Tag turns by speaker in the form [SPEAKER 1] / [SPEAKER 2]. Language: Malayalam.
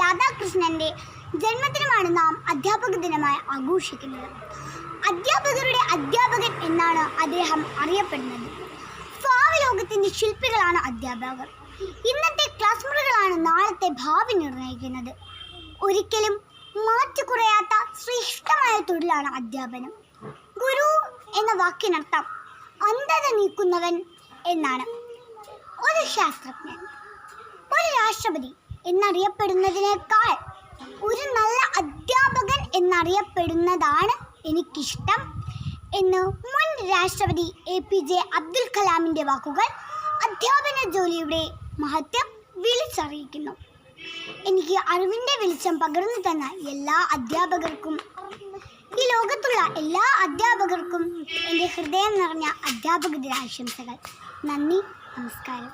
[SPEAKER 1] രാധാകൃഷ്ണന്റെ ജന്മദിനമാണ് നാം അധ്യാപക ദിനമായി ആഘോഷിക്കുന്നത്. അധ്യാപകരുടെ അധ്യാപകൻ എന്നാണ് അദ്ദേഹം അറിയപ്പെടുന്നത്. ഭാവി ലോകത്തിന്റെ ശില്പികളാണ് അധ്യാപകർ. ഇന്നത്തെ ക്ലാസ് മുറികളാണ് നാളത്തെ ഭാവി നിർണ്ണയിക്കുന്നത്. ഒരിക്കലും മാറ്റുകുറയാത്ത ശ്രേഷ്ഠമായ തൊഴിലാണ് അധ്യാപനം. ഗുരു എന്ന വാക്കിനർത്ഥം അന്ധത നീക്കുന്നവൻ എന്നാണ്. ഒരു ശാസ്ത്രജ്ഞൻ, ഒരു രാഷ്ട്രപതി എന്നറിയപ്പെടുന്നതിനേക്കാൾ ഒരു നല്ല അധ്യാപകൻ എന്നറിയപ്പെടുന്നതാണ് എനിക്കിഷ്ടം എന്ന് മുൻ രാഷ്ട്രപതി APJ അബ്ദുൽ കലാമിൻ്റെ വാക്കുകൾ അധ്യാപന ജോലിയുടെ മഹത്വം വിളിച്ചറിയിക്കുന്നു. എനിക്ക് അറിവിൻ്റെ വെളിച്ചം പകർന്നു തന്ന എല്ലാ അധ്യാപകർക്കും, ഈ ലോകത്തുള്ള എല്ലാ അധ്യാപകർക്കും എൻ്റെ ഹൃദയം നിറഞ്ഞ അധ്യാപക ദിനാശംസകൾ. നന്ദി, നമസ്കാരം.